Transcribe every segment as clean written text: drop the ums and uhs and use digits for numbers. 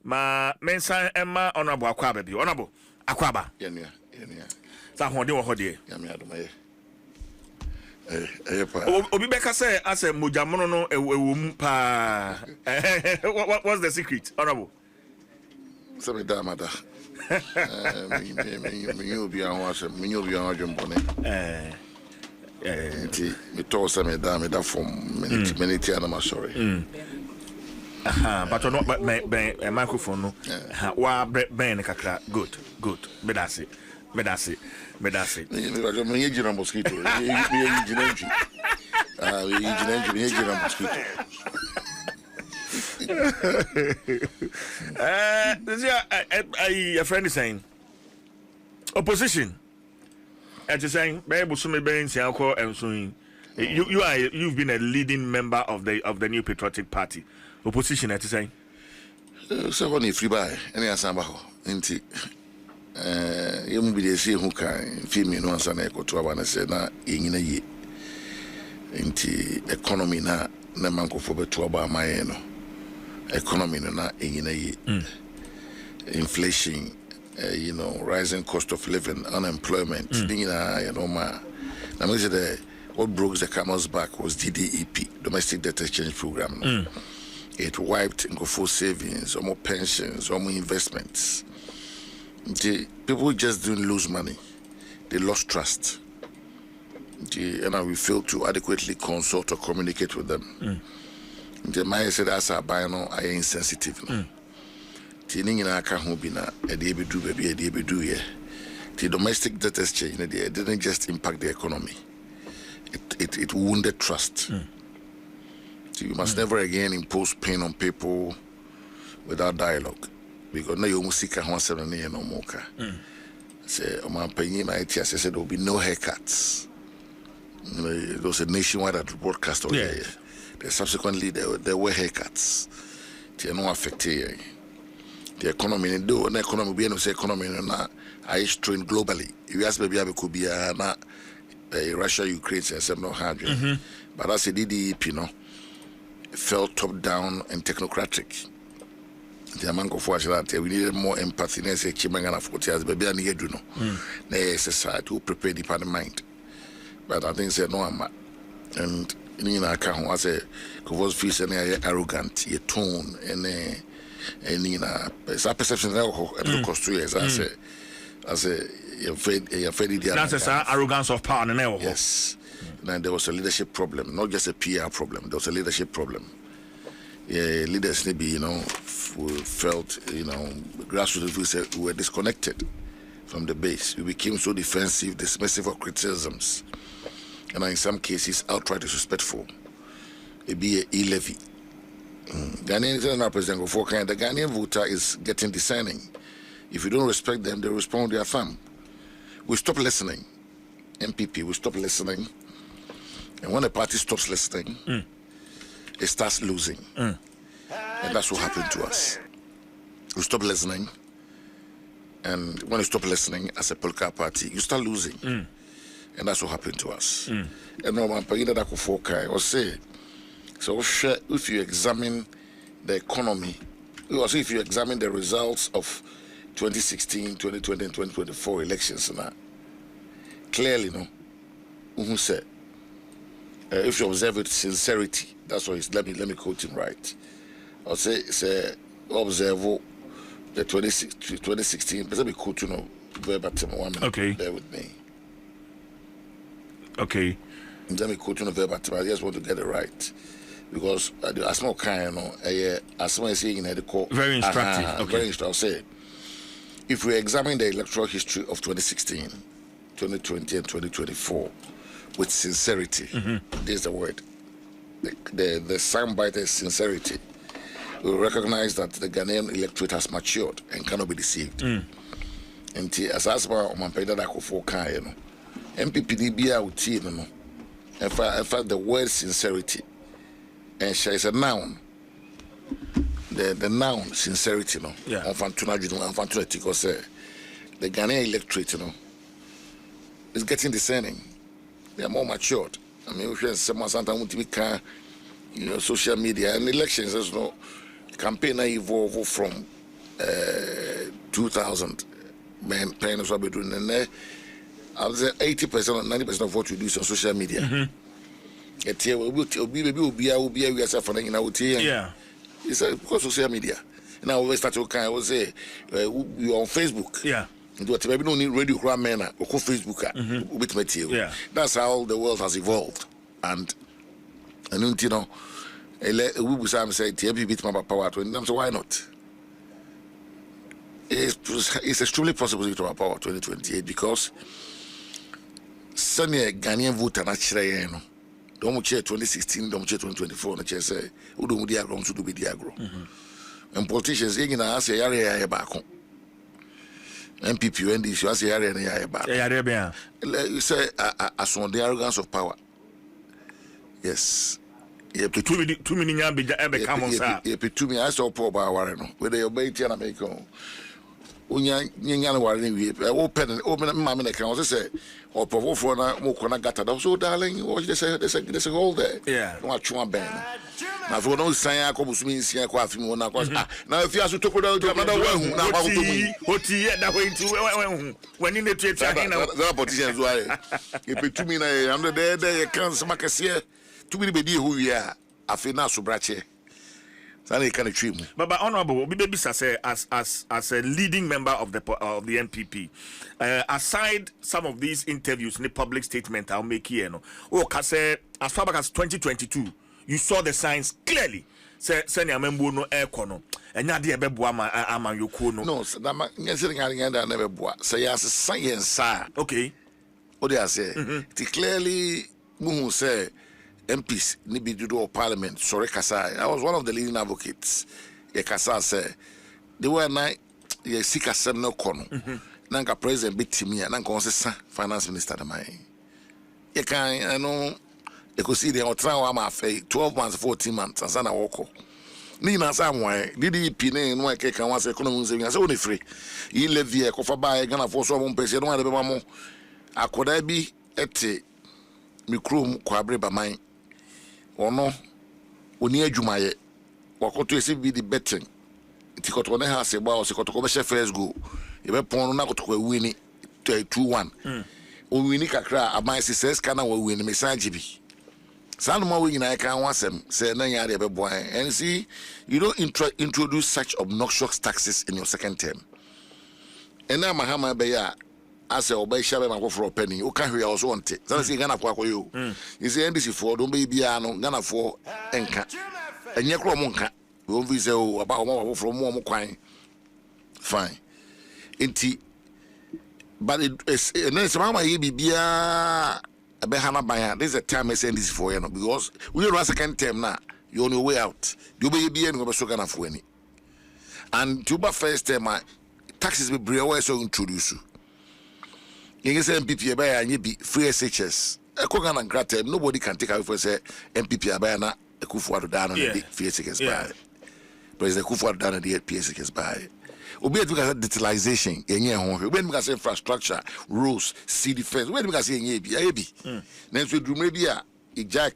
ma mensa Emma honorable Akwaba bi honorable Akwaba yenia sa hode wo hode ya me adomaye Obi beka say as a mojamono no ewum pa what's the secret honorable so me da mada me obi an wa se me obi an adwembone me to say me da from minute and I'm sorry but not a microphone no wa ben kakra good bedase me Eugene mosquito Eugene mosquito a friend is saying opposition and to saying baby so me ben say and so you've been a leading member of the New Patriotic Party opposition at saying so when free buy any asamba ho nti you be dey see who can feel me no answer na ekoto aba na say na enyina ye nti economy na mankofo beto aba amaye no economy no na enyina ye inflation rising cost of living unemployment you know ma na me say the what broke the camel's back was DDEP domestic debt exchange program it wiped Ngofo savings or more pensions or more investments. People just didn't lose money, they lost trust. And we failed to adequately consult or communicate with them. The Maya said, as a bino, I am insensitive. Tining in our kahubina, a debidu baby, a debidu ye. The domestic debt exchange didn't just impact the economy, it wounded trust. You must never again impose pain on people without dialogue. Because now you must seek a 170 no more. Say, my opinion, I said there will be no haircuts. There was a nationwide broadcast over here. Subsequently, there were haircuts. They are not affected. The economy, though, the economy, we say economy, I strain globally. If you ask me, I could be Russia, Ukraine, and 700. But as a DDEP, felt top down and technocratic. The amount of watch that we needed more empathy. They say, "Chimangana 40 years, baby, I need to know." They society to prepare the mind. But I think say no, and in our account, I say, "Cause feels arrogant, your tone, and it's a perception that cost 2 years." I say, you're afraid. That's an arrogance of power, and yes. And there was a leadership problem, not just a PR problem. There was a leadership problem. Leaders maybe felt grassroots we were disconnected from the base. We became so defensive, dismissive of criticisms, and in some cases outright disrespectful. It be a levy. Ghanaians are not President Gofoka. The Ghanaian voter is getting discerning. If you don't respect them, they respond with their thumb. We stop listening. MPP, we stop listening. And when a party stops listening, it starts losing. And that's what happened to us. We stop listening. And when you stop listening as a political party, you start losing. And that's what happened to us. And no man that could forecast or say, so if you examine the economy, also if you examine the results of 2016, 2020, and 2024 elections, clearly, who said, if you observe it, sincerity. That's what it's. Let me quote him right. I'll say observe the 2016. Let me quote verbatim. 1 minute. Okay. Bear with me. Okay. Let me quote verbatim. I just want to get it right because as more kind, as much as saying in the court. Very instructive. Okay. Very instructive. I'll say, if we examine the electoral history of 2016, 2020, and 2024. With sincerity, there's the word. The soundbite is sincerity. We recognize that the Ghanaian electorate has matured and cannot be deceived. And as Asma Omampeda Dakofo Kaya, MPPDB out, in fact, the word sincerity, and she is a noun. The noun sincerity, the Ghanaian electorate, is getting discerning. They are more matured. I mean, we have someone sometimes social media and elections. Campaign evolve from 2,000 men paying us what we're doing. And I would say 80% or 90% of what we do is on social media. It's here, we'll be yourself, and I would say, yeah. It's because social media. And I always start to kind of say, you're on Facebook. Yeah. Maybe no need radio crowd men or Facebook with material. Yeah. That's how the world has evolved. And you know, we will say, TMP beat my power to and so why not? It's extremely possible to have power 2028 because Sunny Ghanaian voter naturally, don't chair 2016, don't chair 2024, and chair say, who do the agro to do with the agro. And politicians, you know, I say, area back home. MPP and this, you say, area back. Yeah, you say, as on the arrogance of power. Yes. Too many young be come on, sir. To me, I saw poor Bawareno, whether you're Baitian American. Young warning, open mammy can say, or provoke for Mokona Gata. So, darling, watch this. There's a hole there. Yeah. Watch one band. Now, for no sign, I come means here, quite now, if you have to talk about another one, what yet that way to when in the church, the politicians were. If it to me, I'm there, they can't smack us here. Too many baby who we are. I feel now so brache. But honorable, baby say as a leading member of the MPP, aside some of these interviews in the public statement I'll make here, no. Oh, say as far back as 2022, you saw the signs clearly. Say your member no air kono, and now dear bebuama ama yokono. No, that never boa. Say yes, science, okay. What do I say? It clearly Muhu say. MPs nibi do parliament sorry Sh0ck. I was one of the leading advocates. Sh0ck said they were not ye seek a no kono. Nanka president bit me and nanka was finance minister the mine. You can I know you could see the trial am 12 months 14 months and sana woko. Nina somewhere did pine no cake and once economy saving as only free. You live here cover buy gonna for some person no be mamo. Akoda bi ete mikrom kwabre ba mine. Ono oni adwumaye wakoto esi bi di betting tikoto ne ha se ba o se koto be first go e be pon na koto kwa wini 2-1 o wini kakra aban se ses kana wa wini message bi sanu ma wini na kan wasem se na nya de be boy and see you don't introduce such obnoxious taxes in your second term ena mahama be ya as a obey shabe man for penny o can hear also want it so say Ghana for akoyo you say NDC for don't be bia no Ghana for enka enye kro mo nka we won visa o about mo from mo kwan fine enti but it's mama ye bia be hana ban this is a time NDC for you know because we are second term now you on your way out you be bia no be so Ghana for any and to ba first term taxes be brewe so introduce you. MPP abaya be free SHS. Ghana grant nobody can take away for say MPP abaya na Akufo-Addo down on the free SHS by. President Akufo-Addo down on the PSHS by. Obi at digitalization yenye ho. When we say infrastructure, rules, city defense. When we say yenye bi. Then we do maybe a ijai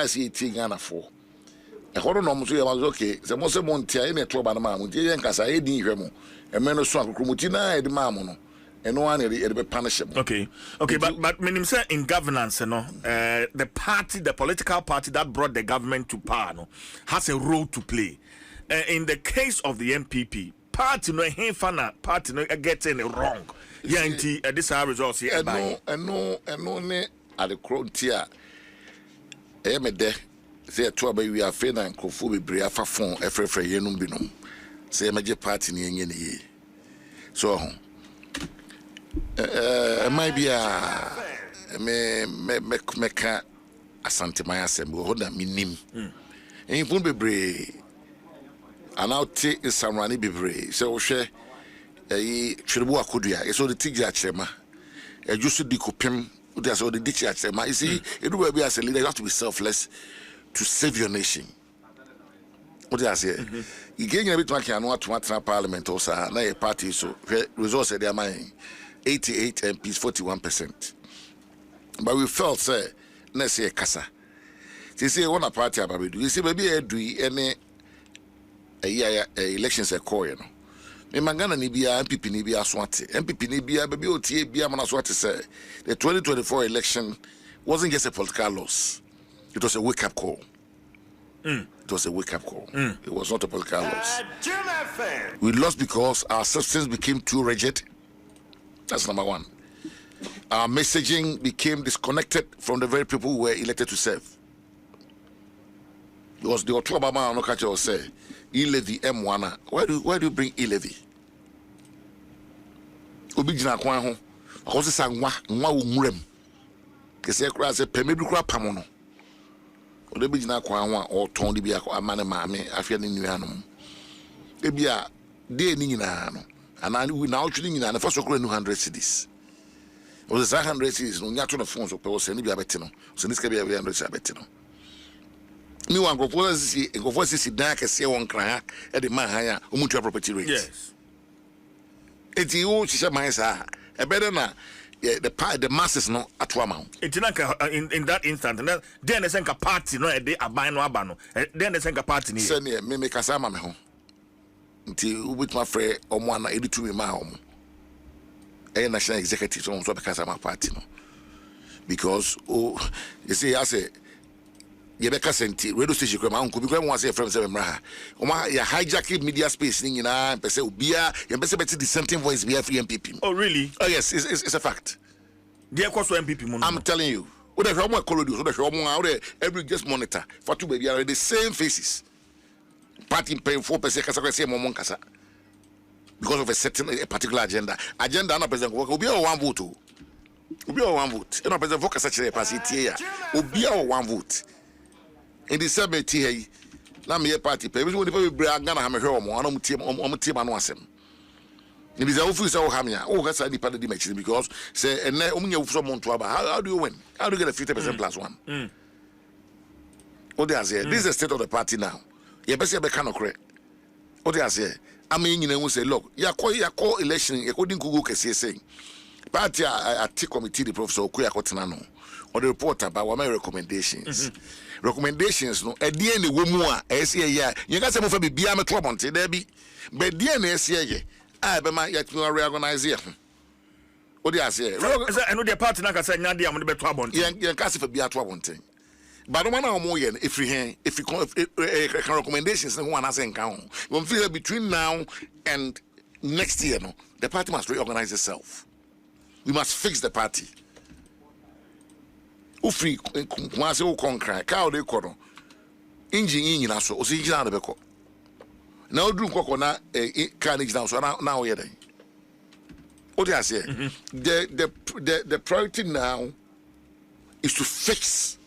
see Ghana for. E hono no mo so ya okay. Se mo se mo ntia e na to ba na ma mo. Je yen kasa e din hwe mo. Emeno so akromuti na e de maamo no eno an e de be punish him. Okay, but meaning say in governance the political party that brought the government to power has a role to play. In the case of the MPP party no hefana party no getting it wrong. Yeah, indeed this our results here by no ne at the crontia e me de say to about we are fair and kofu bebre afa fon efrefre yenum binom. Say major party ni enye ne so might be a me ka asante my assembly ho da minim en fun bebre anauti isamrani bebre so hwe twirebo akodua so the tigya chema ejusu di kopem udia so the tigya chema you see everywhere be as a leader you have to be selfless to save your nation. What do I say? You get a bit like to parliament also, na a party so results at their mind 88 MPs, 41%. But we felt say, let's say akasa. They say one party about you see maybe I do any elections occur, you know. Mangana Nibia, MPP Nibia Swati, MPP Nibia, baby OTA, Biamana Swati say the 2024 election wasn't just a political loss, it was a wake up call. It was a wake up call. It was not a political loss. We lost because our substance became too rigid. That's number one. Our messaging became disconnected from the very people who were elected to serve. Because the Obama no catch say e-levy M1. Why do you bring e-levy? Obi jina kwan ho. Akosi sa nwa umurem. Kese kura se pemedu kura pamono. Obi jina kwan ho o ton di bia ko amane maame afia ne nuanom. Ebia de ni nyina no. Ana we now twini nyina na fa so kura 200 cedis. O the 100 cedis no nyato no phone so pe o se ni bia beti no. So ni ska bia 100 cedis beti no. Me wan go for see dan kese won kran e de man han ya omutua property rate. Yes. Eti o hihye man sa e better na the masses no ato amount. Eti na in that instant then the senka party no e de aban no aba no then the senka party ni. Say me kasa ma me ho. Nti u bit my friend omo ana editu me ma omo. E national executive so be kasa ma party no. Because you see I say Yebeka senti radio station kwema unko bi kwema wase from se mra ha ya hijack media space ni nyina pese obia ya pese beti dissenting voice be free MPP. Oh really? Oh yes, it's a fact. There cost MPP money. I'm telling you. We dey show colony so dey show every just monitor for two baby are the same faces. Party pay 4% kasa kwese momon kasa. Because of a certain particular agenda na president obia one vote. Obia one vote. Na president focus kire pass tie ya. Obia one vote. In the same tea, na me party pay. We people be Ghana ha me hwe omo ana omutie ma no asem. Ni be say ofu say o ha me a o ga say nipa de match because say ene omunya ofu so monto aba. How do you win? How do you get a 50% plus one? What they are saying, this is the state of the party now. You be say be kan okre. What they are saying, I mean nyina say look, ya call election, ya ko din kugu kese saying. Party a committee the professor Okuya Kotena no. Or the report about my recommendations. Recommendations no e die ne wo mu a e se ya ye ga se mo fa bibia me to bonte da bi but die na e se ye a be ma ya to reorganize ye o dey ase I know the party na ka say nya dia mo be to bonte ye ka se fa bia to bonte but no man na mo ye if recommendations no one ase nka ho we feel between now and next year no the party must reorganize itself. We must fix the party. Ufri kumase o konkra ka o de kono engine nyina so o se engine na be ko na oduru kokko na ka na engine so na o ye den o de ase the priority now is to fix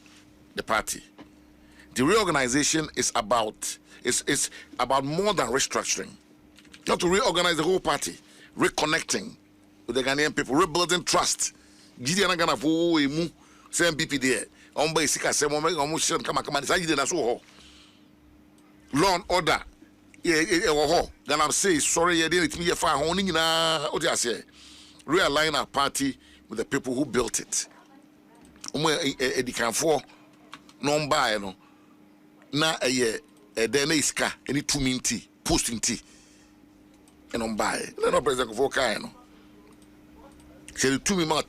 the party. The reorganization is about more than restructuring. Not to reorganize the whole party, reconnecting with the Ghanaian people, rebuilding trust. Gideon Ghana for emu same MPP there. On by sika same almost come say na so law and order. Then I'm saying sorry you didn't me for honing na what you say. Realign our party with the people who built it. Edikanfo no buy no na then iska any 2 minute posting tea and on buy. No president for kind no. Say the 2 minute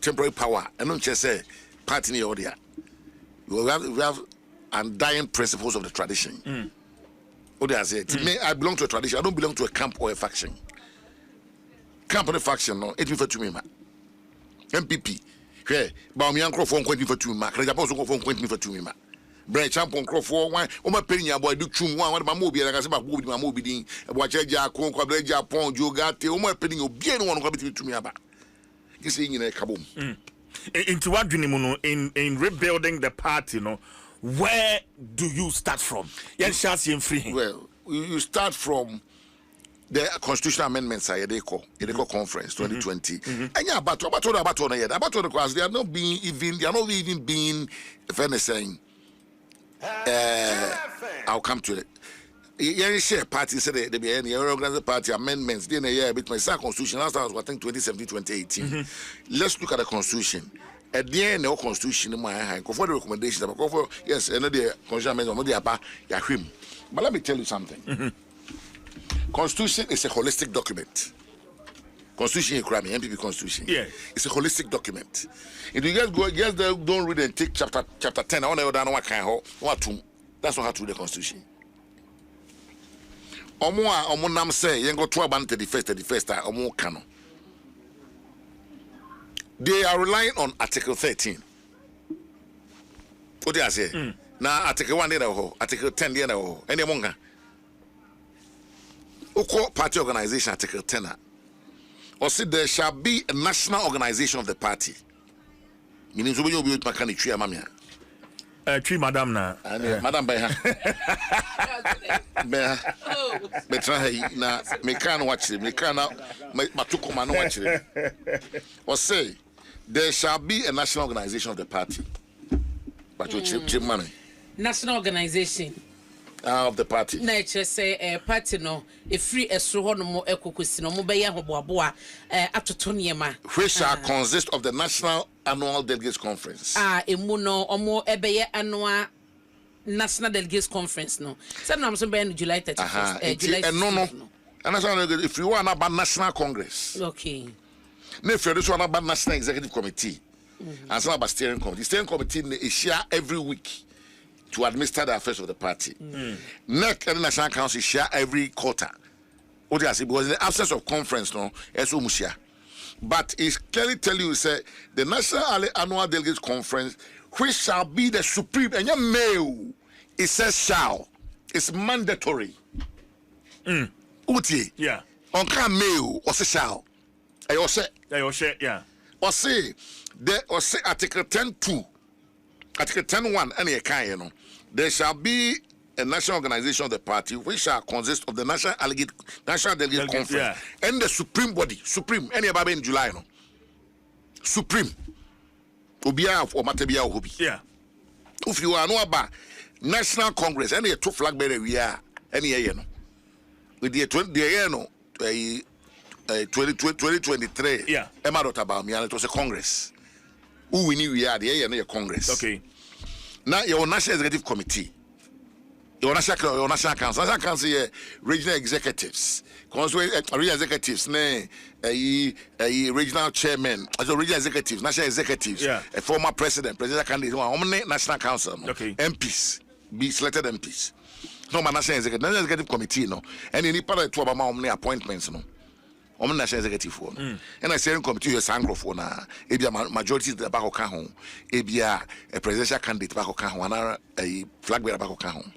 temporary power and don't just say party in order. We have undying principles of the tradition. What do I say? Me, I belong to a tradition. I don't belong to a camp or a faction. Camp or a faction, no. It refer to me, ma. MPP. Hey, Bawumia Nyankop for 22 ma. Kreja Boso for 22 ma. Branch champion Nyankop one. O ma penya boy do chum one. What ma mo bi na kasi ma mo bi din. AGYAPONG kwa AGYAPONG jogate. O ma penya obi no one kwa bitu mi aba. Kisi nyina kabom. Into what in rebuilding the party, you know, where do you start from? Well, you start from the constitutional amendments at Edeko conference 2020. And yeah, but because they are not even being if anything. I'll come to it. Yeah, share party said they be any organized party amendments. Then a year bit my constitution. Last time was I think 2017, 2018. Let's look at the constitution. At the end, the constitution in my hand. Go for the recommendations. Go for yes, another constitution amendment. What they are him. But let me tell you something. Constitution is a holistic document. Constitution is crime, MPP Constitution. Yeah. It's a holistic document. If you guys don't read and take chapter 10, I want to know what kind of that's not how to read the Constitution. Omo nam say you go 12 and 31st omo kano. They are relying on Article 13. What do I say? Now Article 1 there Article 10 there any monga. Oko party organization Article 10. Or say there shall be a national organization of the party. Meaning so when you be makani tree mamia. Tree madam na. Madam by her. Betra hey na me can watch it. Me can matuko man watch it. Or say there shall be a national organization of the party. But you chip money. National organization Of the party. Na say party no e free esro ho no mo ekokosi no mo be ye hoboaboa atoto niema. Which shall consist of the National Annual Delegates Conference. Emu no omo ebeye annual National Delegates Conference no. Say na so be no July 31st. July. No. And that's if you want about National Congress. Okay. No, if you want about National Executive Committee. And some about steering committee. The steering committee is share every week to administer the affairs of the party. NEC and the National Council share every quarter. What do I say? Because in the absence of conference, no, it's share. But it's clearly tell you, say the National Annual Delegates Conference, which shall be the supreme, and your mail, it says shall. It's mandatory. Uti. Yeah. On can mail or say shall. I say. Yeah. Or say Article 10(2). Article 10(1) any kind, you know. There shall be a national organization of the party which shall consist of the National Delegate Conference and the supreme body, any about in July, no. Supreme. Obia or Matebia Hobi. Yeah. If you are no about National Congress, any two flag bearer we are any year, no. With the 2023. Yeah. Emma Bawumia, it was a Congress. Who we knew we are the year Congress. Okay. Now your National Executive Committee, your National Council, regional executives, regional executives, regional chairman, regional executives, national executives, a former presidential candidate, National Council, okay. MPs, be selected MPs. No, my National Executive Committee, no, and any part of the two appointments, no. National Executive for and I say committee is anglo for na ebia majority the back of home ebia a presidential candidate back of home a flag bearer back of home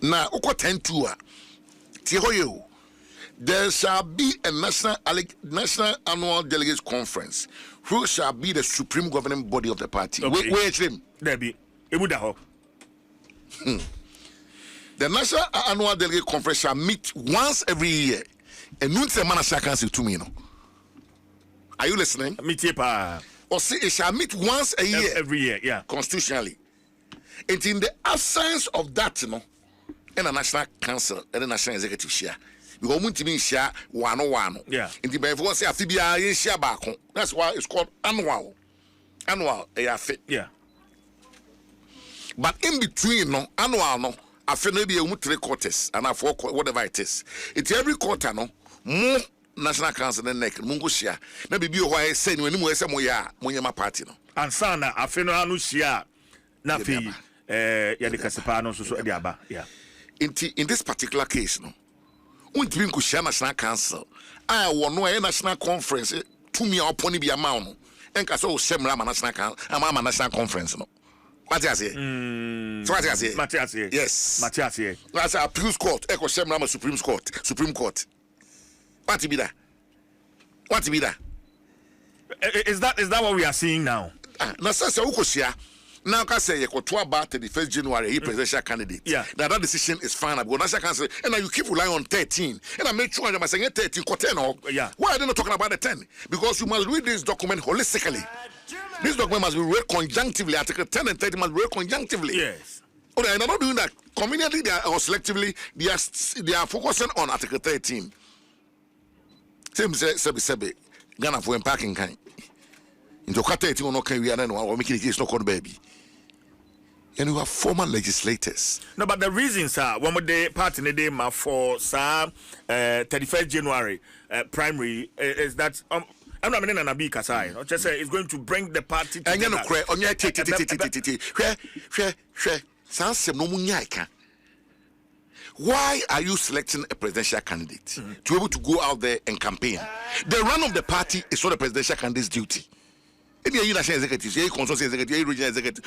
na uko 10-2 tihoyo there shall be a national annual delegates conference who shall be the supreme governing body of the party. Wait him there be ebuda. The national annual delegate conference shall meet once every year. And noon say man shall cancel to me, no. Are you listening? Meet pa. Or say it shall meet once a year. Every year, yeah. Constitutionally. And in the absence of that, you know, and a national council and a national executive share. Because we to share one. Yeah. In the before say afibia share back. That's why it's called annual. Yeah. But in between, no, annual, no. I feel maybe 3 quarters and 4 whatever it is. It's every quarter, no. More National Council than neck, Mungo share. Maybe be why I say when you say Moya party, no. And Sana, I feel no share. Nafi, Yadikasapano, so Diaba, yeah. In this particular case, no. When you share National Council, I want no national conference to me upon the amount. And Casso Semra National Council, I'm National Conference, no. Matthias here. Matthias here. Yes. Matthias here. That's a appeals court. Echo Semrama Supreme Court. What to be that? Is that what we are seeing now? Now, Sasa Ukosia. Now, I say, you go about the 1st January, he presidential candidate. Yeah. Now, that decision is final. But National Council, and now you keep relying on 13. And I make sure I'm saying 13, 10. Yeah. Why are they not talking about the 10? Because you must read this document holistically. This document must be read conjunctively. Article 10 and 30 must be read conjunctively. Yes. Okay, and they're not doing that. Conveniently, or selectively, they are focusing on Article 13. Same Sebe, Ghana for parking kind. Into 13 or no can we are no making it case no called baby. and you have former legislators. No, but the reasons are one more day part in the day for 31st January primary is that I'm not an Abi Kasai. Just say it's going to bring the party together. And you know, on your why are you selecting a presidential candidate to be able to go out there and campaign? The run of the party is not the presidential candidate's duty. Any national executives, any consultancy executive, any regional executive,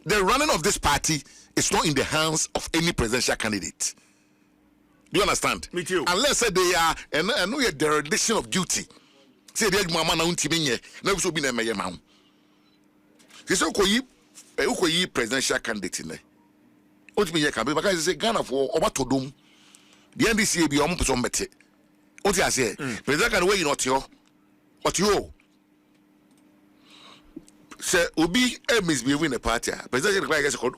the running of this party is not in the hands of any presidential candidate. Do you understand? Me too. Unless they are and no dereliction of duty. Say they mama na untimenye, na so be na meye ma. They say ukoyi presidential candidate ne. Ultimately campaign because say Ghana for obatodom. The NDC be on person mete. What you say? President can way not yo. But you say obi misbehave in the party. President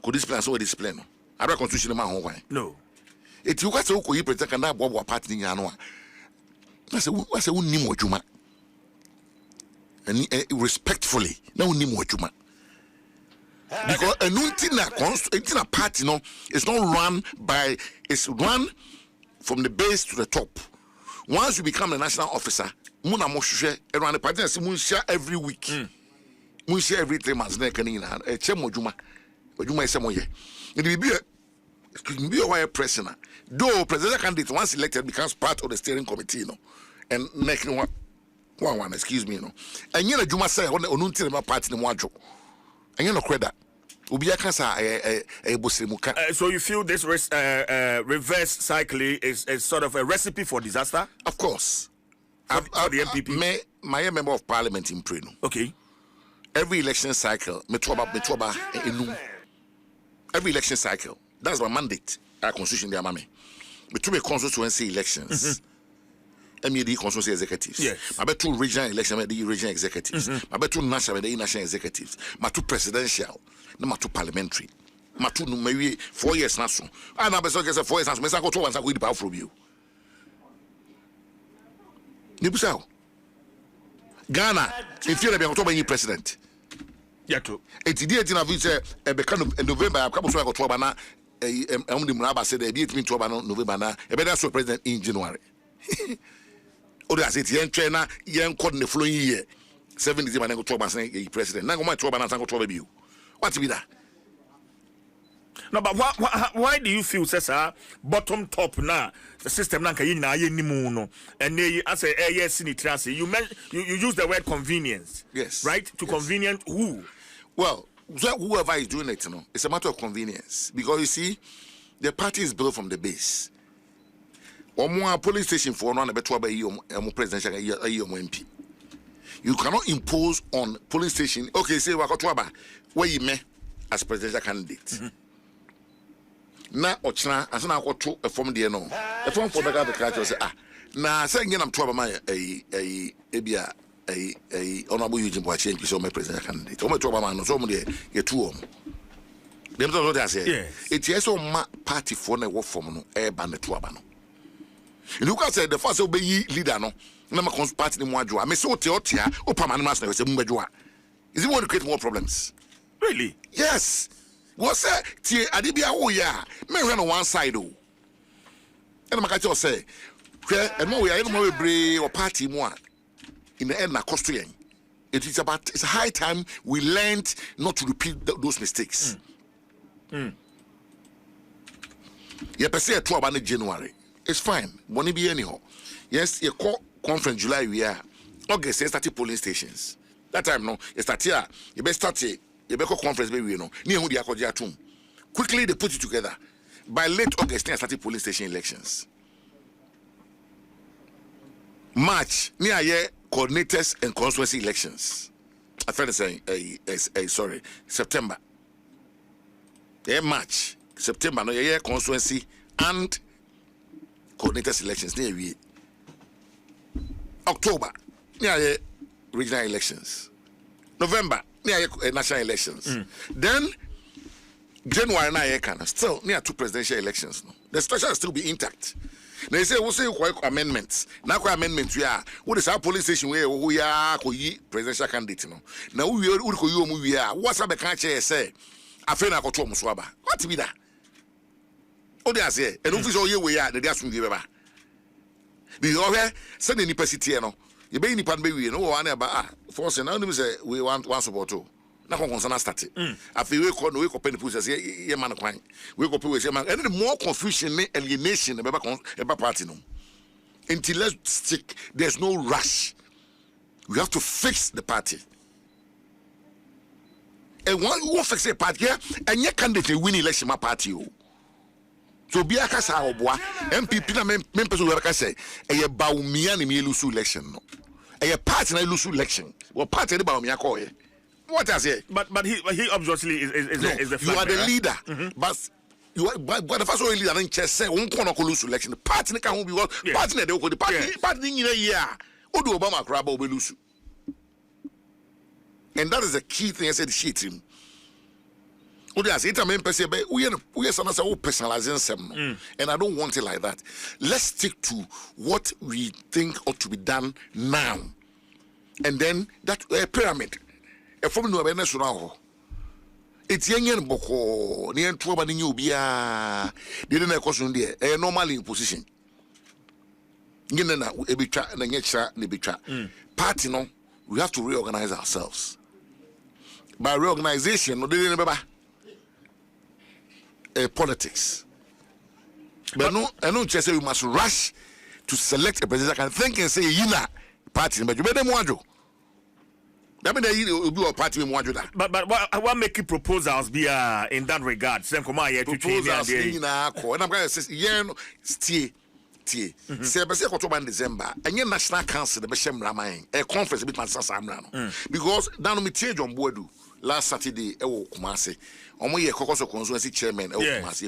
could discipline so discipline. I don't constitutional man why. No. It you got to go president can that bobo party in ano. I say unni mo juma. And respectfully, na unni mo juma. Because a new party no is not run by, it's run from the base to the top. Once you become a national officer, muna mo share around the party and share every week. We share every 3 months. A chemo juma is some way. It will be a wire president. Though presidential candidate once elected becomes part of the steering committee, you know, and next one, excuse me, you know. And you know, Juma say on the party in one job. And you know, credit. So you feel this reverse cycling is sort of a recipe for disaster? Of course. For the MPP? My member of parliament in Preno. Okay. Every election cycle, every election cycle, that's my mandate. Our constitution, dear mammy. Between constituency elections. MED constituency executives. Yes. My bet 2 regional election, the regional executives. My bet 2 national, the national executives. My 2 presidential, my 2 parliamentary. My 2 maybe 4 years now. I know better get 4 years now. I go to once I go the power from you. Nibusao. Ghana, if you're a October president. Yeah, too. It's the 18th of November. I've come to October now. I'm the Muraba said the 18th of November now. A better president in January. Oh, that's it. Young trainer, young caught in the following year. 70 man go to saying president. Now my trouble and go to you. What to be that? No, but why do you feel sir bottom top now the system na kayi na ye nimu no and as a yes in it you use the word convenience. Yes. Right? To yes. Convenient who? Well, whoever is doing it, you know, it's a matter of convenience because you see the party is built from the base. Or more police station for one better by you presidential MP. You cannot impose on police station. Okay, say Wakotwaba where you may as presidential candidate. Na ochna asana akoto a form de no. A form for the culture say na say ngena mtoba ma ebia honorable Eugene Boakye MP so my presidential candidate. O metoba ma no so mo de ye two om. Dem so dey say. It yes o ma party for na wo form no e ba na toaba no. You can say the first obey leader no na ma party ni mo adwoa me say o teotia o permanent na say mo badwoa. Is it want to create more problems? Really? Yes. What say tie adibia wo ya me hwe no one side o. And ma ka tell say hwe and mo we are no bebre o party mo a in the end na cost yen. It's high time we learned not to repeat those mistakes. Yeah, per se 12 January. It's fine. Money be anyhow. Yes, you call conference July we are. August they started polling stations. That time no, you start here. You best start here. You better conference baby you know. Ni hu di akoja tum. Quickly they put it together. By late August they started polling station elections. March ni aye coordinators and constituency elections. I felt saying sorry, September. Yeah, March, September no yeah constituency and coordinators elections near we. October near regional elections. November near national elections. Then January na can still near 2 presidential elections. No. The structure will still be intact. They say we say amendments. Now amendments we are. What is our police station where we are presidential candidate no. Now we are what's up the country say afena ko to muso aba. What be that? O dey say and officer ye we are the asun give ba. The over send any person no. You be nipa be we no one aba force now them say we want one support to. Na concern start. Afi we call pen people say ye man kwan. We go we say man and the more confusion alienation eba party no. Until let's stick, there's no rush. We have to fix the party. And one who fix a party and your candidate win election my party. So be akasa obwa MPP na members who are say a Bawumia ni lose election no. A party na lose election. Well party the Bawumia call ye. What I say? But he obviously is the you are the leader, but you are, but the first leader in chess say one corner lose election. The party can be what party they go the party in a year. Odu Obama crab will lose. And that is the key thing I said shit him. Odu I say it main person we are some personalizing some and I don't want it like that. Let's stick to what we think ought to be done now. And then that pyramid. From no awareness now. It's young boko near trouble in you be didn't a question there a normal in position. Ginna a bitra and a yetcha nebitra. Party no, we have to reorganize ourselves. By reorganization, no didn't remember politics. But no, I don't just say we must rush to select a president. I can think and say yina party, but you better more. But what make it proposals be in that regard? Same come here to change and I'm going to say stay. Say October and December and your national council the Beshem Ramain a conference a bit man Samrano because down me change on board last Saturday Kumasi omo ye kokoso constituency chairman Kumasi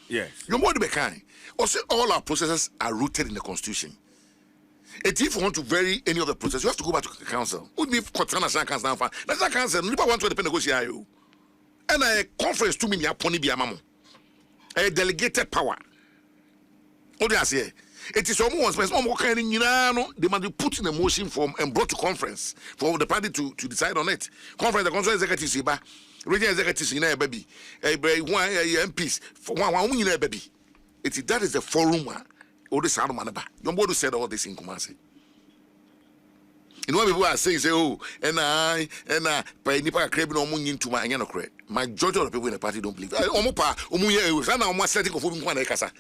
yes you more be kind also all our processes are rooted in the constitution. If you want to vary any of the process, you have to go back to the council. Would be national council now. National council, you want to negotiate you. And a conference to me, Yaponi Biamamo. A delegated power. What do I say? It is almost kind of they must be put in a motion form and brought to conference for the party to decide on it. Conference, the council executive, regional executives in a baby, a MPs for one in a baby. That is the forum. All this Manaba. Nobody said all this in Kumasi. You know, people are saying, oh, and I, by Nipa craving or moon into my anocret. Majority of the people in the party don't believe. Omopa, Omuya, and I'm setting of moving one akasa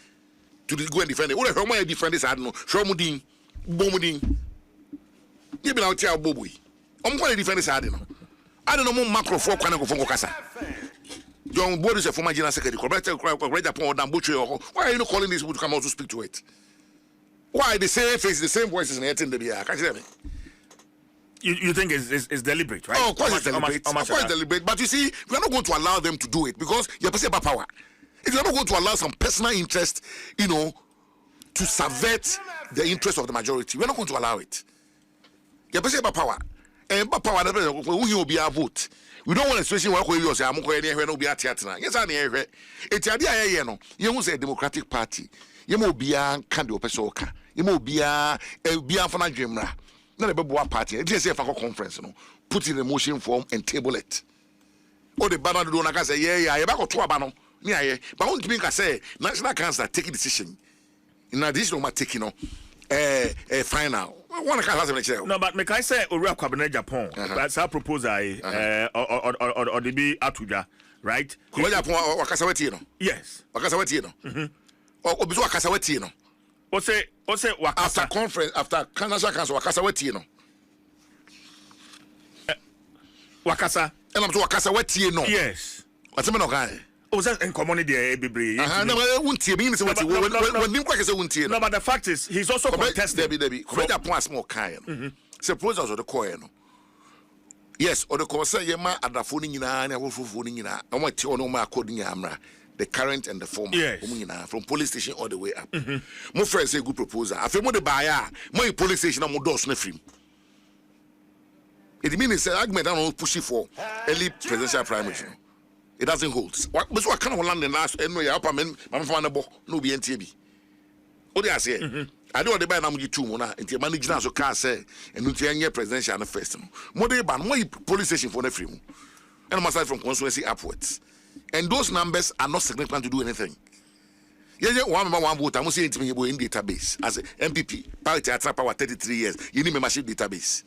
to go and defend it. What if I defend this? I don't know. Shomudin, Bomudin. You been out here, Bobby. I'm going to defend this. I don't know more macro for Kanako. John Board is a former general secretary. Why are you not calling these people to come out to speak to it? Why the same face, the same voices, and the beer? Can't you tell me? You think it's deliberate, right? Oh, of course it's deliberate. Of course it's deliberate. But you see, we are not going to allow them to do it because you're passing about power. If you're not going to allow some personal interest, to subvert the interest of the majority, we're not going to allow it. You're passing about power. And power, we will be our vote. We don't want a situation where we say, I'm going to be a theatre. Yes, I'm here. It's idea, you say Democratic Party. You will be a Candio Pesoka. You will be a Fana Jimra. Not a Babu party. It's just a conference, put in a motion form and table it. Or the banner do not say, yeah, back to a banner. Yeah, but I want to make say, National Council take a decision. In addition, to taking a final. No, but make I say Ura Cabinet Japan. That's our proposal. Or the be Atuja, right? Yes. Or Wakasawetino. What's it after conference, after National Council, Wakasawetino. Wakasa. And I'm to Wakasawetino. Yes. What's a man? Oh, that's in community, Bibri. No, but the fact is, he's also contested. Small kind. Suppose also the coin. Yes, or the course, Yama at the phone in I want to know my coding Yamra, the current and the former, from police station all the way up. My friend say good proposal. I feel more the buyer, my police station, I'm more free. It means it's an argument I don't push it for early presidential primary. It doesn't hold. What kind of land in last and no upper men, no be NTB. What do you say? I don't want to buy Namuji 2 Mona, and the manager so car say, and Nutian presidential festival. More day ban, more police station for the free. And I'm aside from constituency upwards. And those numbers are not significant to do anything. Yeah, one vote, I must say it in database. As MPP, party at power 33 years, you need a massive database.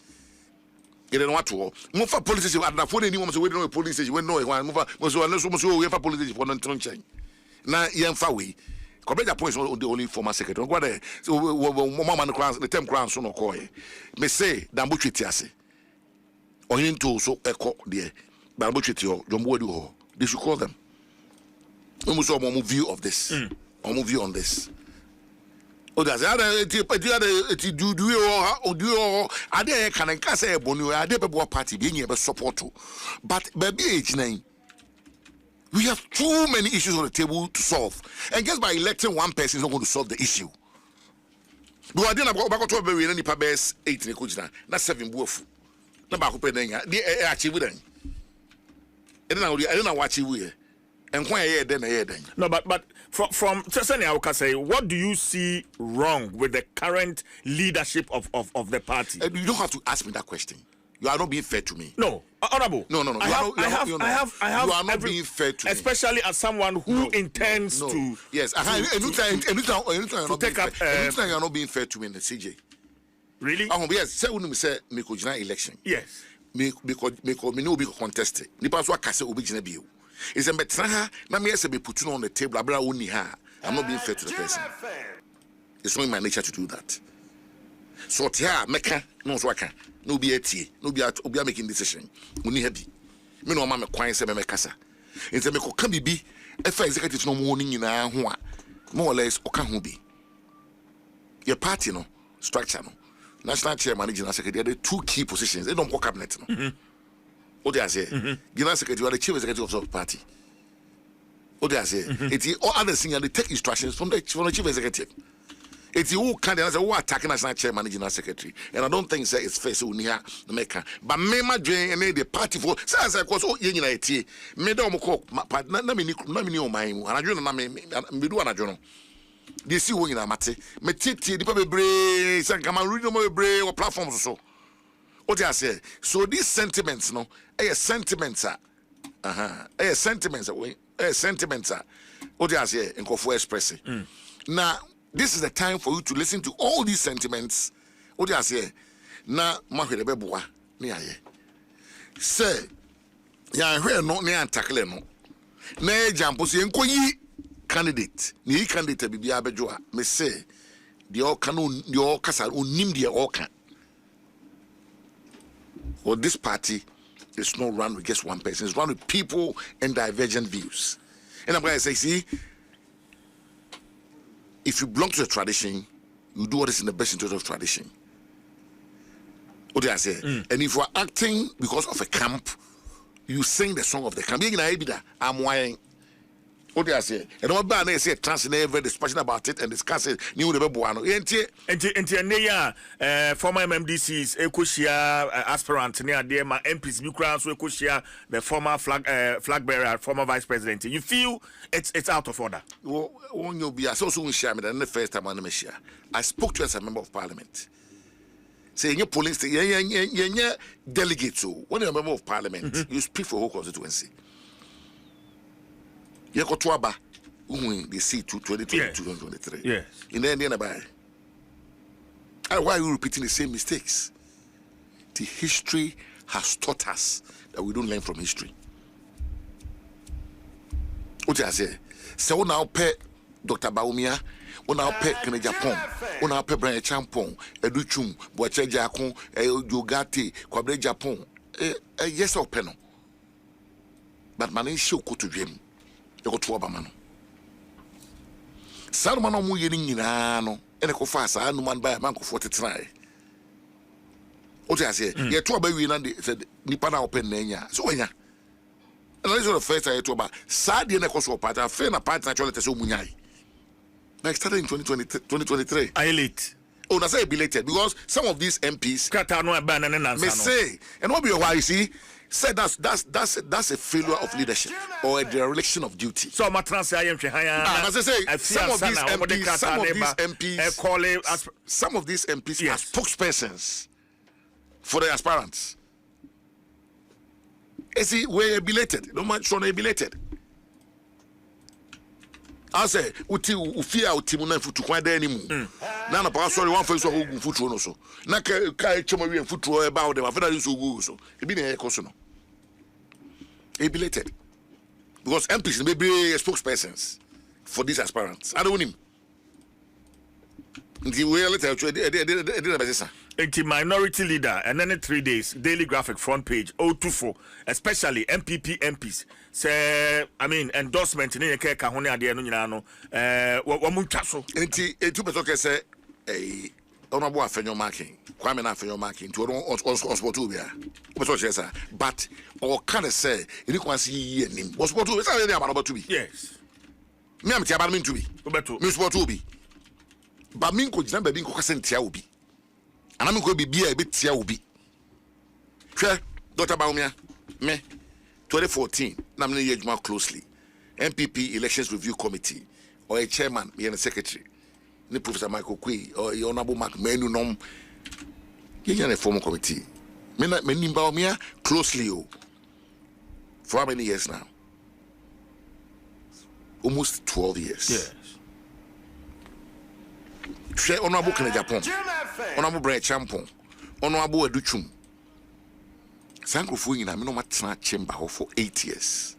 You don't want to. Move for police station, and for anyone who know a police station, we know one move for unless we have a police station for non-trunching. Now, young Fawi. Kobega points the only former secretary. What so mama the term crown so no koye. Me say dambu twetiase. Oyin to so eko there. Dambu twetio jombo du ho. They should call them. We must have a view of this. A view on this. Oh, that's do are there can say bonu are there people party being able support to. But baby H9. We have too many issues on the table to solve. And just by electing one person is not going to solve the issue. But I didn't go back to a very any pabes 8 in the that's 7 wolf. Number of penanya, they achieve it. I don't know what you will. And why then. No, but from Chesani Aukase, what do you see wrong with the current leadership of the party? You don't have to ask me that question. You are not being fair to me. No, honorable. No. I have. You are not being fair to me. Especially as someone who intends to. Yes, anytime you are not being fair to me in the CJ. Really? Yes. Say when we say me election. Yes. Me no be contested. Nipa so akase obi gina bio. Is a betra na me say be put on the table abra oni ha. I'm not being fair to the person. It's not in my nature to do that. So tia meka no so aka. No be etie, no be making decision. Uni happy. Me no mama kwan say me kasa. Nse me ko ka bibi e fa executive no mo ni nyina ho a more or less o ka ho bi. Your party no structure no. National chairman, general secretary, there are 2 key positions. They don't go cabinet. No? What they say? General secretary, you are the chief executive of the party. What they say? It's all other senior. They take instructions from the chief executive. It's who can who attacking national chairman, general secretary, and I don't think say it's fair. So near the maker, but me ma join and the party for. Say as I was oh you know it. Me don't go. Na me ni o mai mu. Anadwo na me do anadwo no. They see when you are mate. Me titi the people be say come read no more be or platforms so. What I say? So these sentiments no, sentiments sentiments sentiments what I say in Kofu express. Now this is the time for you to listen to all these sentiments. What I say? Na mahwede beboa ne aye. Say ya hwe no ne antakle no. Na jampo se enkoyi candidate. Ni candidate bibia bejo a me say the all canon the all kasa onim the all can. Well, this party is not run with just one person. It's run with people and divergent views. And I'm going to say, see, if you belong to the tradition, you do what is in the best interest of tradition. What do I say? And if you are acting because of a camp, you sing the song of the camp. I'm whining. What do I say? And I'm about to say every discussion about it and discuss it. New the Buano. Former MMDCs, Ekushia aspirant near there, my MPs, Bukrans, Ekushia, the former flag bearer, former vice president. You feel it's out of order? Well, when you be so soon, share me the first time I'm share. I spoke to you as a member of parliament. Say your police, your delegate. So when you're a member of parliament, you speak for whole constituency. You got to aba they see 2022-2023. Yes. In the end, why are you repeating the same mistakes? The history has taught us that we don't learn from history. What I say? So now pay Dr. Bawumia, now pay AGYAPONG, now pay Brian Champong, Educhum, Boakye Jakon, Yogati, Kwabre Japon. Yes or penal. But man Sh0ck to dream. You go to Obama. Salman no muye ni nyina no ene ko fa sa anu man ba man ko 43. O ti ase ye to ba wi na de said nipa na open na nya so wanya. And this is the first I to ba sa de na ko so party fe na party na chole te so munyai. Like started in 2023. I late. Oh, that's belated because some of these MPs kata no eba na nansa no. Me say and what be why you see said that's a failure of leadership or a dereliction of duty. So my transfer as I say, some of these MPs are spokespersons for the aspirants. Is he we're belated? No man shown belated. I say, Ufia Timuna Futu anymore. Nana pass sorry one face of Futu no so. Naka Chomari and Futu about them. I've never so. It been a cosono. Belated. Because MPs may be spokespersons for these aspirants. I don't want him. The minority leader and then 3 days daily graphic front page 024 especially MPs say I mean endorsement in the kahone ade no nyina no wamuntwa so enti etu beto say honorable afenyo marking kwame na afenyo marking to sport obia beto say but or can say any kwansi yi anim sport obia say dey about to be yes me am ti about me to be beto me sport obia but me ko jina ba bi ko kase ntia obi ana me ko bibia e betia obi hwe Dr. Bawumia me 2014 na me ye adwuma closely MPP elections review committee or a chairman me and a secretary ni Professor Michael Kwe or honorable Mark Menu nom ye a formal committee me nimba Bawumia closely for how many years now? Almost 12 years. Yes. Honorable Japan, Honorable Brian Champon, Honorable Educhum. Sankofu in a minomatna chamber for 8 years.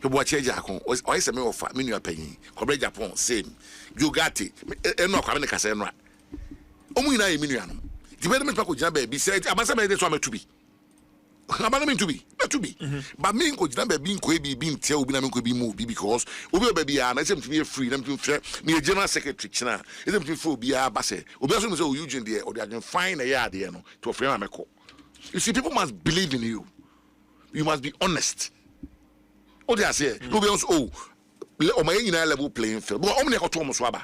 You watch Jakon, or I say, me of Minu paying, Cobre Japan, same. You got it, and no Cabinet Casenra. Omina Miniano. Development Paco Jabe said, I must have made this one to be. I'm to be, not to be. But me could never being tell me could be moved because we baby and I seem to be a freedom to fair me a general secretary. Isn't to be a basse. Obeson so Eugene there or they can find a yard to a friend. You see, people must believe in you. You must be honest. Oh, they are saying, no, my level playing field. But only got Thomas Waba.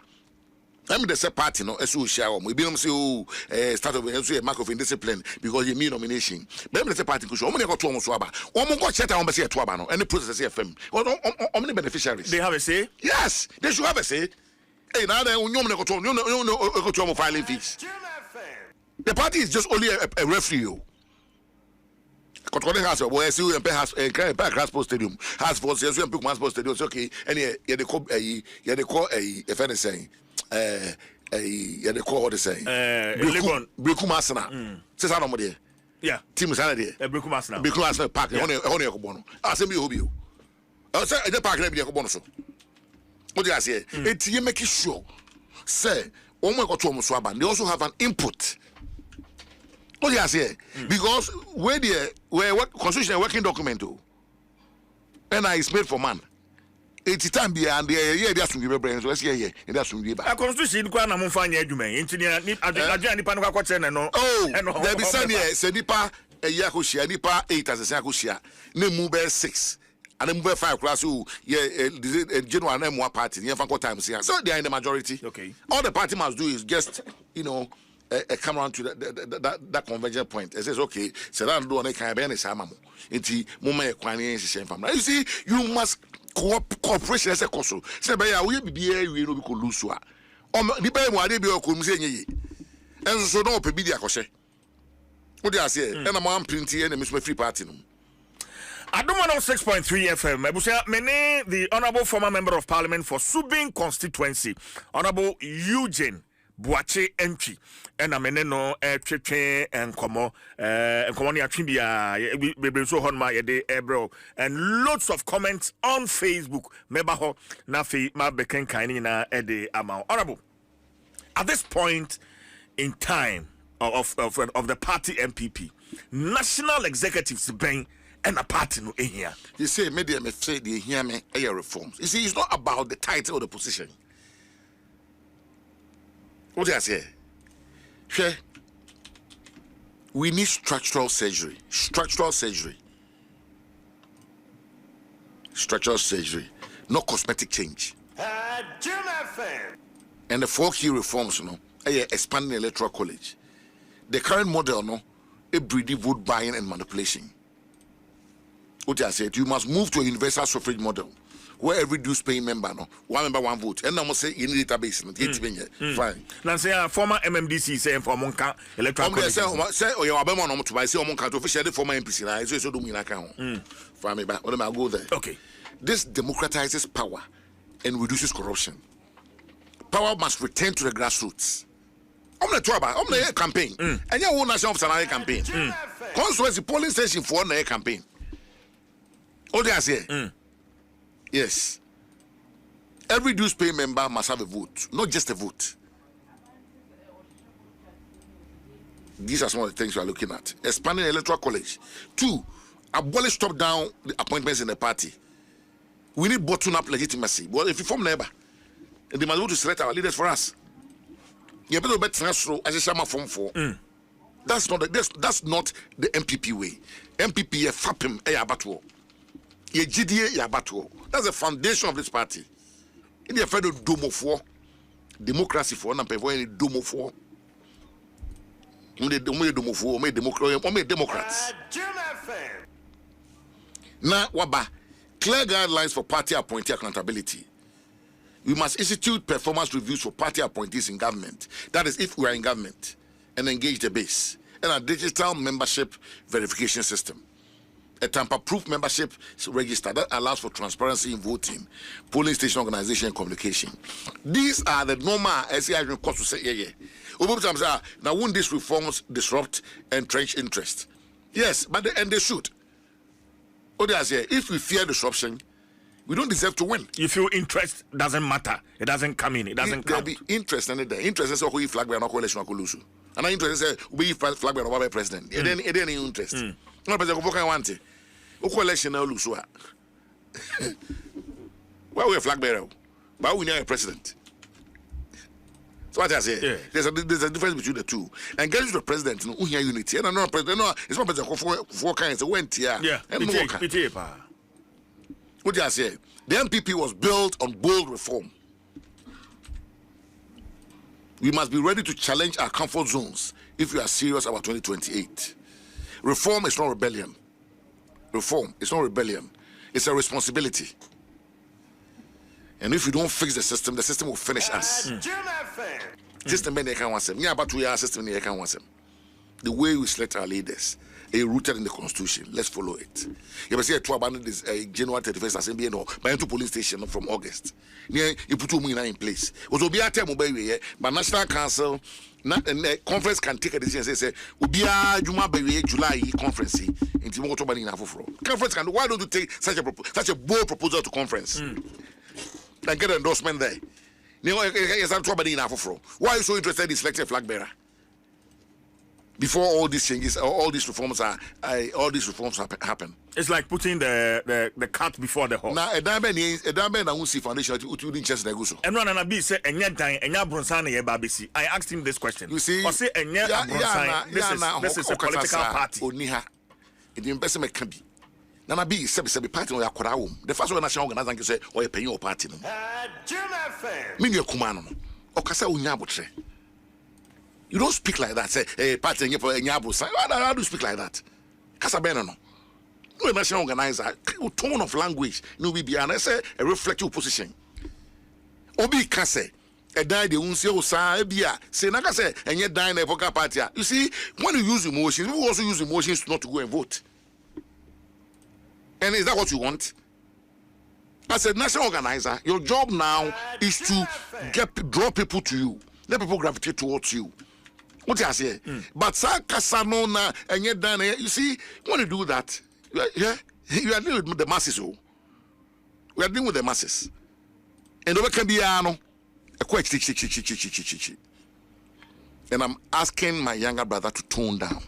I'm the same party, no, as you share. We be start of a mark of indiscipline because you mean nomination. But I'm the party, because only got Thomas Waba. One more chat on Bessie Twabano and the process of FM. How many beneficiaries? They have a say? Yes, they should have a say. Hey, now they no filing fees. The party is just only a referee. Controlling has a boy, see, and has a Graspo Stadium, has for sales and Pukman Sports Stadium. Okay, and they call a if anything. They call what they say. Brekumasana. Says I don't know. Yeah, Team Sanity. Brekumasana. Brekumasana Park. Only a bono. Assembly Hobio. I say the park let me a bonus. What do I say? It's you make it sure. Say, oh my God, Swaban. They also have an input. What do I say? Because where what constitutional working document and is made for man. It's time behind the year that's to give brains. Let's hear and that's to give back. A constitution can am fanya adwuma engineer ni adwa nipa no kwakwache ne no. Oh, there be sani say nipa yakoshia nipa 8 as a yakoshia ne mu be 6 and then move 5 class who general name one party near fanko time here. So they are in the majority. Okay. All the party must do is just come around to that convergence point. It says okay, so that do on can be any samamo. Inti muma kwani shishem family. You see, you must cooperation as a consul. Say by we be we no be lose wa. Ni be mo ade be o ko mse nyeye. Enso so no pe bi dia kose. What do I say? And I'm printing and Miss Free Party. I don't want 6.3 FM. Ebusia many the honorable former member of parliament for Subin constituency, Honorable Eugene Boakye entry and ameneno twetwe enkomo ni atwibia be so hon ma yede ebro and lots of comments on Facebook meba ho na fe ma beken kan ni na ede amount. Honorable, at this point in time of the party MPP, national executives ben and a party no here. You say media me say they hear me air reforms. You see, it's not about the title or the position. What do I say? Sure. We need structural surgery. Structural surgery. Structural surgery. Not cosmetic change. And the 4 key reforms, expanding the electoral college. The current model, it breeds vote buying and manipulation. What I said, you must move to a universal suffrage model where every dues paying member, no, one member, one vote. And I'm say you need database, fine. Now say former MMDC say for Monka electoral college. Say oh you abema no to buy say Monka to officially former MPC na so do me na kan. Fine me back. Let me go there. Okay. This democratizes power and reduces corruption. Power must return to the grassroots. I'm the campaign. And you won't national officer campaign. Constituency polling station for the campaign. All they say. Yes. Every dues paying member must have a vote, not just a vote. These are some of the things we are looking at. Expanding the electoral college. 2, abolish top-down appointments in the party. We need bottom-up legitimacy. Well, if you form neighbor, they must go to select our leaders for us. You better bet transfer as a Shama form for. That's not the MPP way. MPP a fapim a abatuo. Ye GDA ya abatuo. That's the foundation of this party. In the federal domo for democracy for na pevo any domo for. Democrats. Now, waba clear guidelines for party appointee accountability. We must institute performance reviews for party appointees in government. That is, if we are in government, and engage the base. And a digital membership verification system. A tamper-proof membership register that allows for transparency in voting, polling station organization, and communication. These are the normal SCI costs to say, now, won't these reforms disrupt entrenched interest? Yes, but they should. What they say, if we fear disruption, we don't deserve to win. If your interest doesn't matter, it doesn't come in, it doesn't count. There'll be interest in it. Interest is who flag by no coalition or lose. And interest is we flag by no president. It ain't any interest. No president go want it. O coalition now lose. Why we flag bearer? But we need a president. So what I say, there's a difference between the two. And getting to the president, no unity. And no president, no, it's not president for kinds of went here. Yeah, and what I say, the MPP was built on bold reform. We must be ready to challenge our comfort zones if we are serious about 2028. Reform is not rebellion. Reform is not rebellion. It's a responsibility. And if we don't fix the system will finish us. System they can want them. Yeah, but we are system they can want them. The way we select our leaders is rooted in the constitution. Let's follow it. You see, to abandon this January 31st assembly by into police station from August. You put two in place. Also be a time but National Council conference can take a decision. Say, Ubia Juma July conference in Timoto Bani Conference can. Why don't you take such a bold proposal to conference and get an endorsement there? Why are you so interested in selecting a flag bearer? Before all these changes, all these reforms happen. It's like putting the cart before the horse. Now, a diamond and see foundation to do just negotiate. And one and say, and yet, babisi. I asked him this question. You see, this is a political party. Oniha, the investment can be. Nana be sebi party or yakora. The first one national organization say, or you pay your party. Mini kumano. Okasa unyabutre. You don't speak like that. Say, hey, party for nyabu. How do you speak like that? Kasabeno no. No national organizer. Tone of language. No be and I say a reflective position. Obi kase. A die the unse osa ebia. Say naga say and yet die in a vocal party. You see, when you use emotions, we also use emotions not to go and vote. And is that what you want? As a national organizer, your job now is to draw people to you. Let people gravitate towards you. What I say? But Kasano na and yet done. You see, when you do that, you are dealing with the masses. We are dealing with the masses. And over can be a quite. And I'm asking my younger brother to tone down.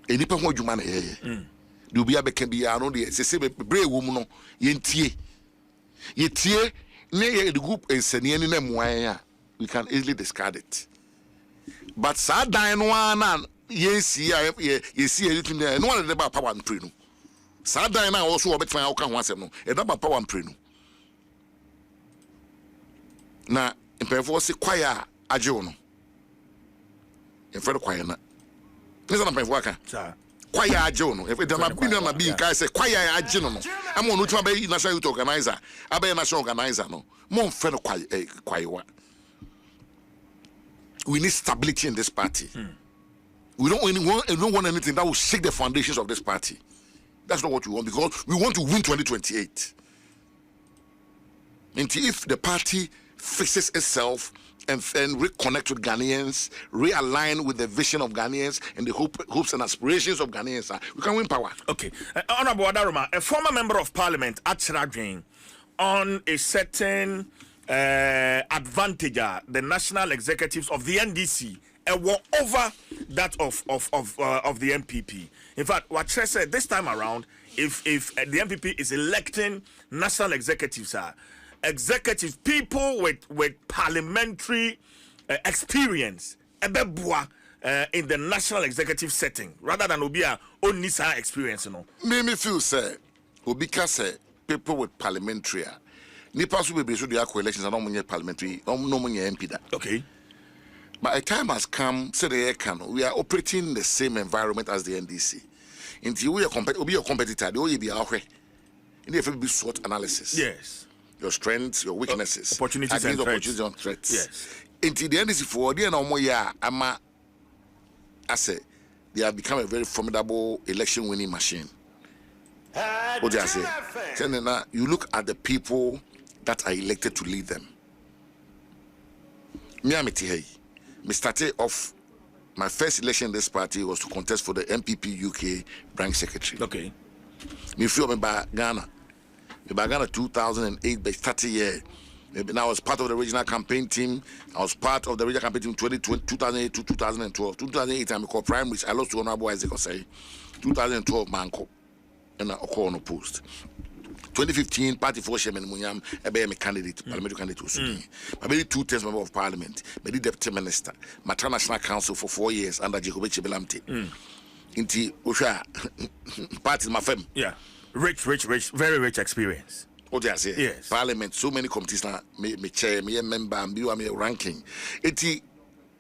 And if you man here, you be able to be a brave woman. Yentie the group is sending them. We can easily discard it. But sad dying one, yes, you see anything there. No one about power and prenu. Sad dying also a bit my outcome once no. A double power and prenu. Now, in Perforce, choir, a journal. In front of choir. Listen up, Waka. Kwaya Ajono. If it am been on being guy say Kwaya Ajono. I'm on to be national youth organizer. I be national organizer no. More friend Kwaya. We need stability in this party. We don't want anything that will shake the foundations of this party. That's not what we want, because we want to win 2028. And if the party fixes itself and reconnect with Ghanaians, realign with the vision of Ghanaians and the hopes and aspirations of Ghanaians, we can win power. Okay. Honorable Adaruma, a former member of parliament at Sh0ck on a certain advantage, the national executives of the NDC were over that of the MPP. In fact, what Sh0ck said this time around, if the MPP is electing national executives, executive people with parliamentary experience, in the national executive setting, rather than Obia only experience, you know. Me feel say Obika say people with parliamentary. Nipa so be so the elections and no parliamentary, no MP that. Okay. But a time has come, say the can we are operating in the same environment as the NDC. Until we are your competitor, the way be our way. In the be SWOT analysis. Yes. Your strengths, your weaknesses, opportunities and threats. Yes. Until the NDC for the no more year, I say they have become a very formidable election winning machine. What do I say? So you look at the people that are elected to lead them. Me started off. My first election in this party was to contest for the MPP UK branch secretary. Okay. Me feel me by Ghana. Me by Ghana 2008, by 30 years. I was part of the regional campaign team. I was part of the regional campaign team 2008 to 2012. 2008, I'm called primaries. I lost to Honorable Isaac Osei. 2012, Nyankop. And I call on a post. 2015, Party for Chairman Munyam, a candidate, parliamentary candidate was I made 2 terms member of parliament, made deputy minister, my national council for 4 years under Jacob Belamte. Inti Usha party my firm. Yeah. Rich, very rich experience. What I say? Yes. Parliament, so many committees now, me chair, me a member, and be a ranking. Inti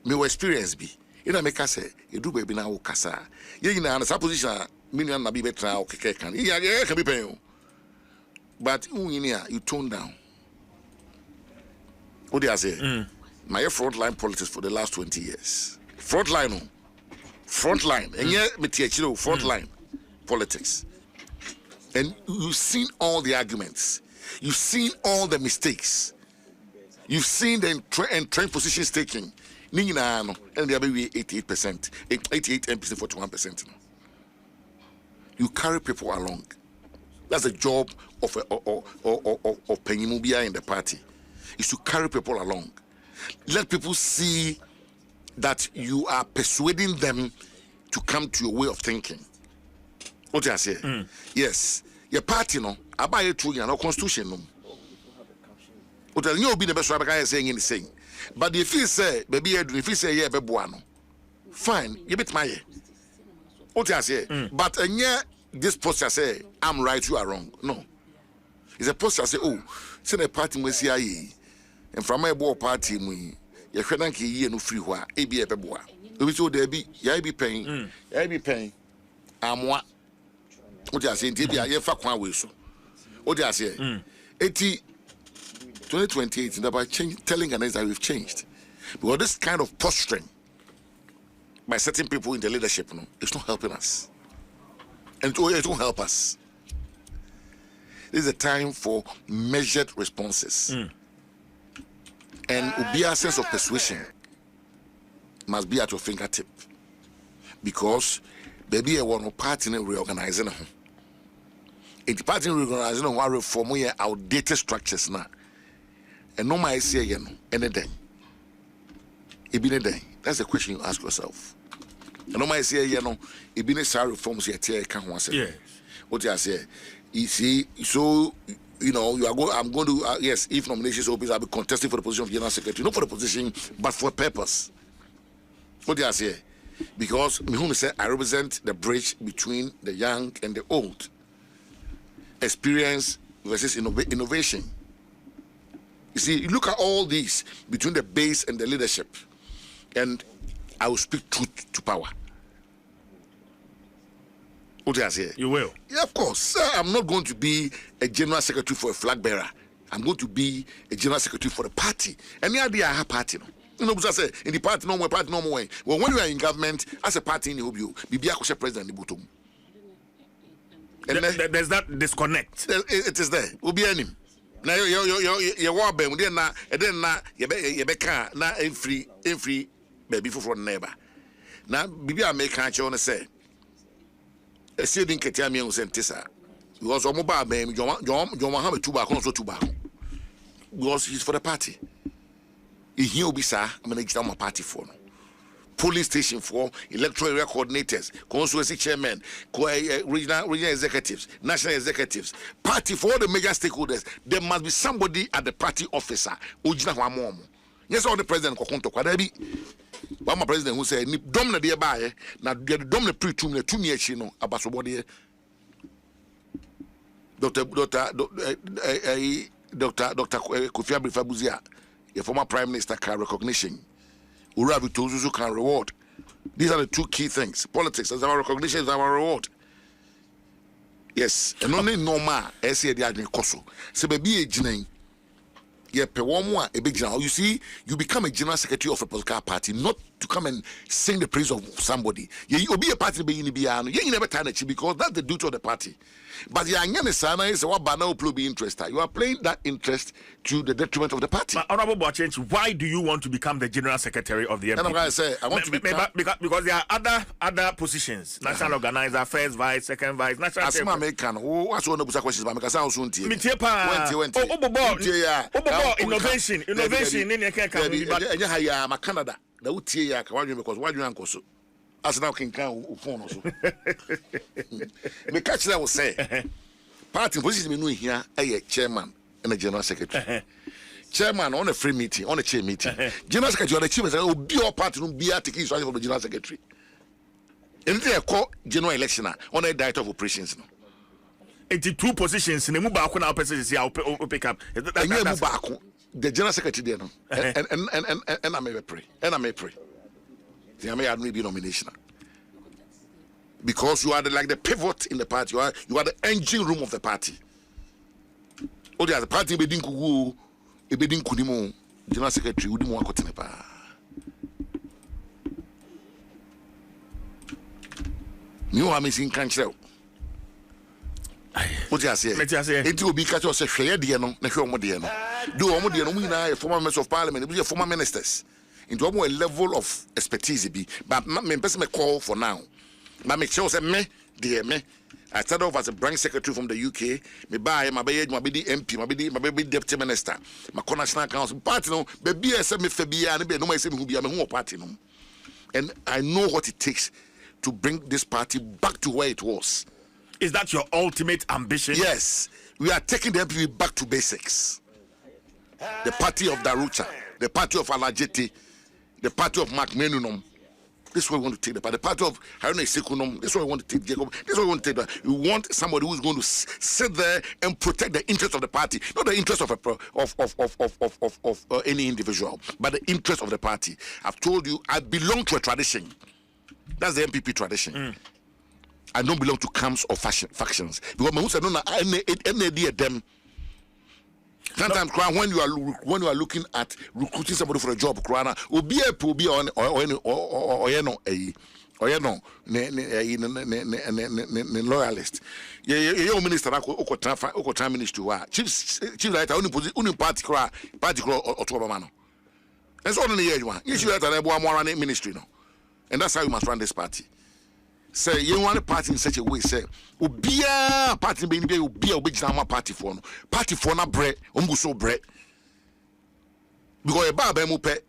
me experience be. You know, make us say, you do baby now, Kasa. You know, a position, million na be better now, can. Yeah, can be paying. But you tone down. What do I say? My frontline politics for the last 20 years. Frontline. And yeah, frontline politics. And you've seen all the arguments. You've seen all the mistakes. You've seen the entrenched positions taken. And they are maybe 88%, 88 MPs, 41%. You carry people along. That's the job of Penyimubia in the party, is to carry people along. Let people see that you are persuading them to come to your way of thinking. What do I say? Yes, your party no, about it through your constitution no. What I know be the best way saying anything. But if you say, baby, if you say yeah, bebuano, fine, you bit my. What do I say? But yeah. This poster say, I'm right, you are wrong. No. It's a poster say, oh, send a party with CIA. And from my board party, you can't get no free wa, a be a beboa. We told there be, ya be paying, I'm what? What I say, Tibia, you fuck one way so. What I say, 2028, and about telling us that we've changed. Because this kind of posturing by certain people in the leadership, no, it's not helping us. And it won't help us. This is a time for measured responses. And Ubia's sense of persuasion must be at your fingertip. Because baby, I want to party in reorganizing. In the party reorganizing, one reform, we are outdated structures now. And no my say again, anything. It be anything. That's the question you ask yourself. And no my say, it be necessary reforms here. Yes. What I say, you see, so you know, I'm going to yes, if nominations open, I'll be contesting for the position of general secretary, not for the position, but for a purpose. What do I say? Because I represent the bridge between the young and the old. Experience versus innovation. You see, you look at all these between the base and the leadership, and I will speak truth to power. What do I say? You will. Yeah, of course. Sir, I'm not going to be a general secretary for a flag bearer. I'm going to be a general secretary for a party. Any idea I have party? No? You know, because I say in the party, no more party, no more way. Well, when you are in government, as a party in the hobby, be a president in the bottom. And there's that disconnect. It is there. Will be any. Now you war ben, then you become now free baby for neighbor. Now, Bibi, I make a chance say. A student can tell me on Sentissa. Because on mobile, baby, John have a tobacco, also tobacco. Because he's for the party. He'll be, sir, I'm going to get my party for. Polling station for electoral area coordinators, constituency chairmen, regional executives, national executives, party for all the major stakeholders. There must be somebody at the party officer. Yes, all the president but my president who said, "Domina dear buy, now the domina pre-tum the 2 years, you know, about somebody." Dr. Kofi Abifabuzia, a former prime minister, can recognition. Urabi Tozuzu can reward. These are the 2 key things. Politics is our recognition, is our reward. Yes, and only normal. I say the idea koso. So baby, Eugene. Yeah, a big general. You see, you become a general secretary of a political party, not to come and sing the praise of somebody. You'll be a party being in the you never turn it because that's the duty of the party. But the Sana is what banner will be interested. You are playing that interest to the detriment of the party. But Honorable Boakye, why do you want to become the general secretary of the MPP? And I'm going to say, I want to become because there are other positions. National organizer, first vice, second vice, national. As my American, what's one of the questions? Because I was soon to innovation in my Canada. The Utia, because why do you uncle so? As now can count phone also. The catch that will say, party position me here, a chairman and a general secretary. Chairman on a free meeting, on a chair meeting. General secretary, the chief will be your party, will be a ticket for the general secretary. And they call general election on a diet of operations. 82 positions in the Mubako now, I'll pick up. The general secretary there, and I may pray, and I may pray. I may have maybe nomination because you are like the pivot in the party. You are the engine room of the party. Oh, the party bedin kugu, bedin kunimo. General secretary, we didn't want to continue. You are missing country. What you say? It will be catch us a share diano, National do almost former members of parliament, be former ministers into a level of expertise. But my person call for now. My make sure say me, dear me. I started off as a branch secretary from the UK. Me buy my baby, my baby MP, my baby deputy minister, my national council party. No, baby, I said me febia and be no my say who be a home party. No, and I know what it takes to bring this party back to where it was. Is that your ultimate ambition? Yes. We are taking the MPP back to basics. The party of Darucha, the party of Alajeti, the party of Mark Menunum. This is what we want to take. The party of Haruna Sekunum. This is what we want to take. Jacob. This is what we want to take. We want somebody who is going to sit there and protect the interest of the party, not the interest of any individual, but the interest of the party. I've told you, I belong to a tradition. That's the MPP tradition. I don't belong to camps or factions because my said no any them. Sometimes when you are looking at recruiting somebody for a job, Krana will be on loyalist. Yeah, minister time ministry chief writer only party or to Obama. That's only the one. You should let a ministry no, and that's how you must run this party. Say you want a party in such a way. Say, "Ubia party being be ubia ubijama party for na bread, umbuso bread." Because a bar mupe,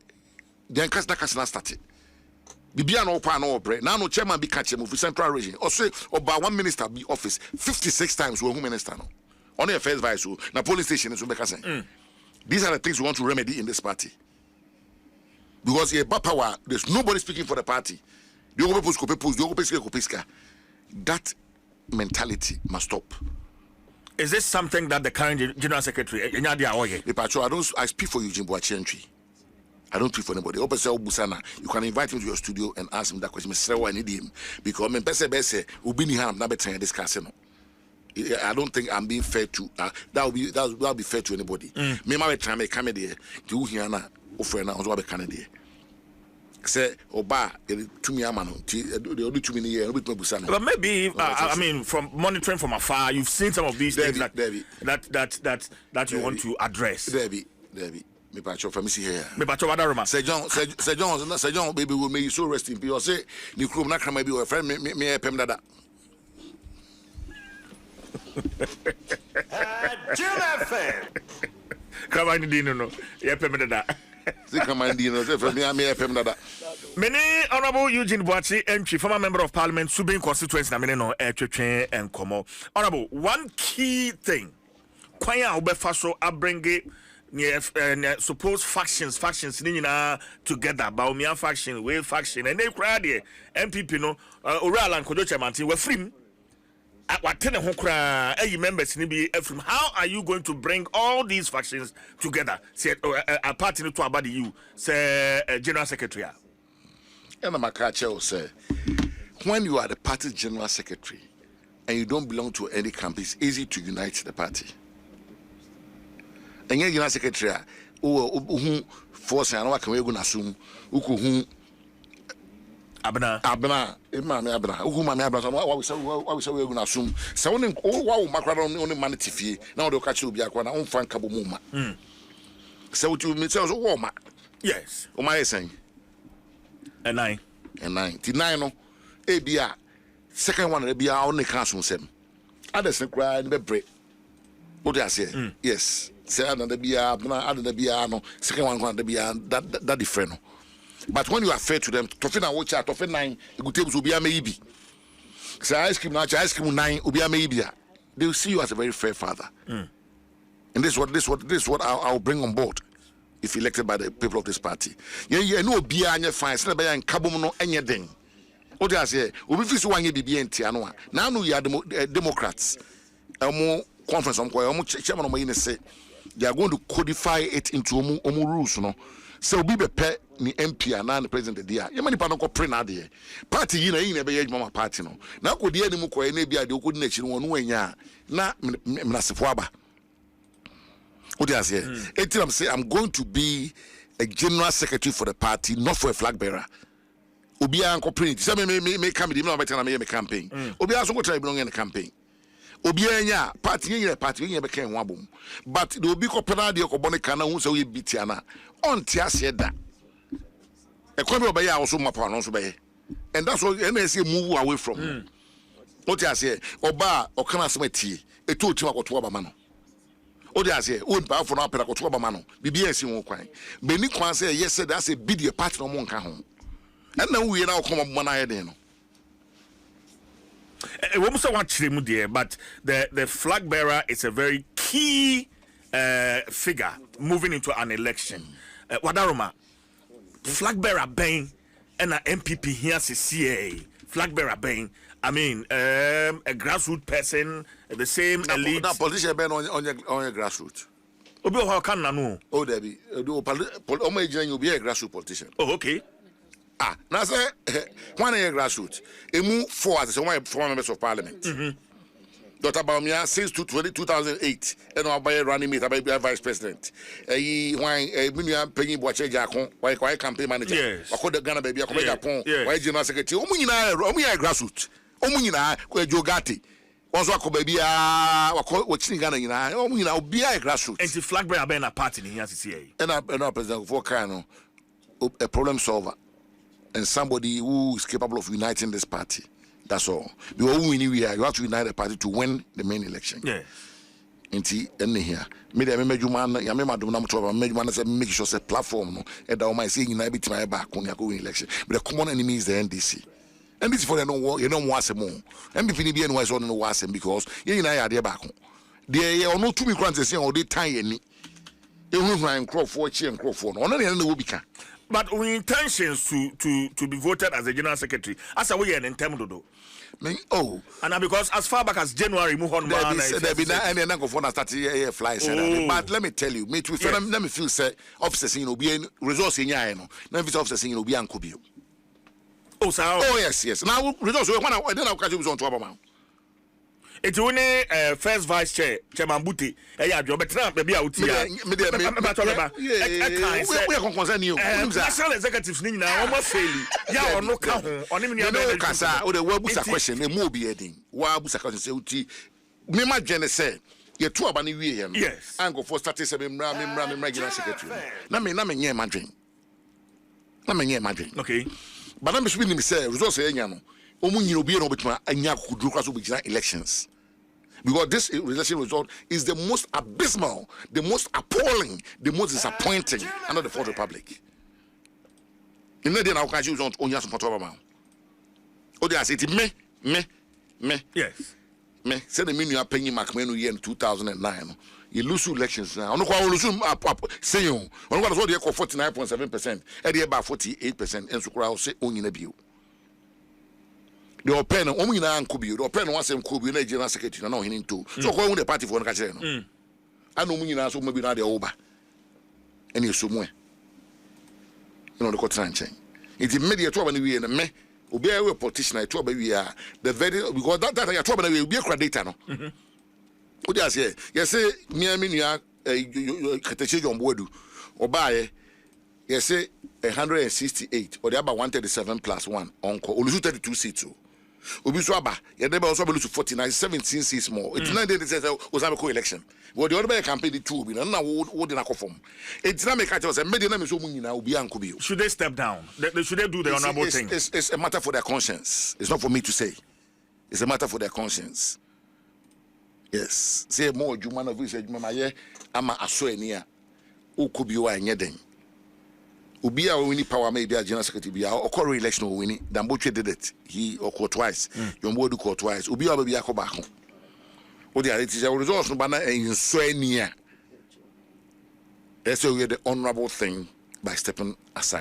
then kasna started. Bibia no pa no bread. Now no chairman be catch him for central region. Or say about one minister be office 56 times with minister no. Only a first vice na police station is say. These are the things we want to remedy in this party. Because a power, there's nobody speaking for the party. That mentality must stop. Is this something that the current general secretary, I speak for Eugene Boakye. I don't tweet for anybody. You can invite him to your studio and ask him that question. I need him because I mean, best Ubini Ham never discussing. I don't think I'm being fair to that will be fair to anybody. Me my time I come there to hear na offer na also be Canada. Say Oba to me amano the only 2 years but maybe I mean from monitoring from afar you've seen some of these things that you want to address. Debbie. Me patch of family here. Me patch of other room. Say John, baby will make you so rest in peace. Or say, you could not come maybe your friend, me, pem dada. Come on, Dino, no, yeah, pem dada. Come on, Dino, for me, pem dada. Many Honorable Eugene Boakye, entry, former member of Parliament, Subin constituency, Namino, Train and Como. Honorable, one key thing, Kwaya Obefaso, Abrenge. Suppose factions together. Bawumia faction, Way faction, and they cried here. MPP no, Oral and Kodocha Manti were free. At what 10 hokra, members in the how are you going to bring all these factions together? Say a party to about you, say General Secretary. And Makacha will say, when you are the party General Secretary and you don't belong to any camp, it's easy to unite the party. And General Secretary, who force and what can we go assume who Abna, Abna, who Mamma Abna, what we say we're going to assume. So, wow, Macron only manity fee. Now the catch will be a one own fan Kabumuma. So to me, tells a woman. Yes, oh, my saying. And 9. No, ABR. Second one, be our only classroom 7. Others cry in the break. What I say? Yes. Say another be other be no second one going to be that different. But when you are fair to them, Tofina watch out of 9, the good tables will be a maybe. Say ice cream now, ice cream 9 will be a maybe. They will see you as a very fair father. And this is what I'll bring on board if elected by the people of this party. Yeah, no be on your fine, by and Kabumono anything. What I say, we will fix one be and Tianoa. Now we are Democrats. More conference on chairman of my say. They are going to codify it into omu rules, no. So be pet ni MP and the president there. You many panoko prena there. Party in a mama party no. Now could the enemy ko ene bia de could nation one wenya na mnasifwaba. What do I say? I'm say I'm going to be a general secretary for the party, not for a flag bearer. Obia anko print. Say me come me better me campaign. Obia so go try belong in the campaign. Obianya party in party in became wabum. But the Obi Copana de Obonicana who so ye bitiana on Tia said that. A corner of Baya also Mapanos Bay. And that's what NSA move away from. What I say, Oba or Canasmeti, a 2 to Wabamano. What I say, own power for Napera Wabamano, BBS in Wokai. Benny Kwan say, yes, that's a bid your partner on Moncahon. And now we now come up one idea. We must watch them there, but the flag bearer is a very key figure moving into an election. Wadaroma, flag bearer bang and an MPP here CA flag bearer bang. I mean, a grassroots person, the same elite. Now, politician bang on your grassroots. Obi how can no? Oh, Debbie, you'll be a grassroots politician. Oh, okay. Now say one year grassroots. A move forward as one former members of parliament. Dr. Bawumia since 2008, and our by running mate, by vice president. Why paying Boakye Jakon, why campaign manager? Yes. I call the Ghana baby, I come Japon, why general secretary. Omuna grassroots. Omuna Jogati. Also, I call baby, watching Ghana, Omuna be a grassroots. And the flag bearer being a party in the CCA. And our president for Kano, a problem solver. And somebody who is capable of uniting this party. That's all. Because you have to unite the party to win the main election. Yeah. And here, make sure it's a platform. And I might say unite my back on your election. But the common enemy is the NDC. NDC for you don't want some more. MPP be anyone on the wasm because you and I are there back. There are no 2 grants or they tie any. ehun nkrofo chi nkrofo no ono ne na wo bika. But we intentions to be voted as a general secretary as a way in term dodo. And because as far back as January move on there be na any nko for na start fly but let me tell you me too let me feel say officers in obi resource nya no na officer officers in obi anko bio. Oh yes now resource when I dey na catch you on to abama. It's only first vice chair, Chairman Buti. Yeah, job better be out here. We are concerned you. National executives need now almost failing. Yeah, or no count on him. No, Kasa, or the word was a question, a more be heading. Why was a question? Me, my gen say, you're too abani we yes. And go for status of him, regular secretary. Namin, yeah, my dream. Namin, yeah, my dream. Okay. But I'm speaking, say, resource, Yano. Omunyi obi no betuma anya kudru kwaso be elections. Because this election result is the most abysmal, the most appalling, the most disappointing under the Fourth Republic. In the day now, can you on onya support Obama? Oh, they are saying me. Yes. Me. Say the menu are paying Macmenu year in 2009. You lose elections now. No, I lose say you. On what was they call 49.7%, and they about 48%, and so crowd say only in a view. The open omina ankubi the open one sem kubi na general secretary na hin into so ko the party for na ka kire no ana omina so maybe na dey over ene esomwe you know the court ranching it immediate to ba na wie na me obi a politician to ba wie a the very because that ya to ba na wie obi akura data no o dey say you say me nua katache jomboadu obaye you say 168 or the about 137 plus 1 onko olusu 32 seats obi so aba ye dey be also be lose 49 17 seats more it's not they say Ozameko election but the other campaign the two bi na wo dey na conform it's not make at say me dey na me so mu nyina obi anko bi. Should they step down? Should they do the honorable thing? It's a matter for their conscience. It's not for me to say. It's a matter for their conscience. Yes, say more Juma of this Juma maye ama aso eni a okubi wa enye den. Ubi a winning power may be a general secretary be a occur election or winning. Damboche did it. He occurred twice. Yombo do call twice. Ubi a baby ako back. What the it is a result no banner in so near. That's why we the honorable thing by stepping aside.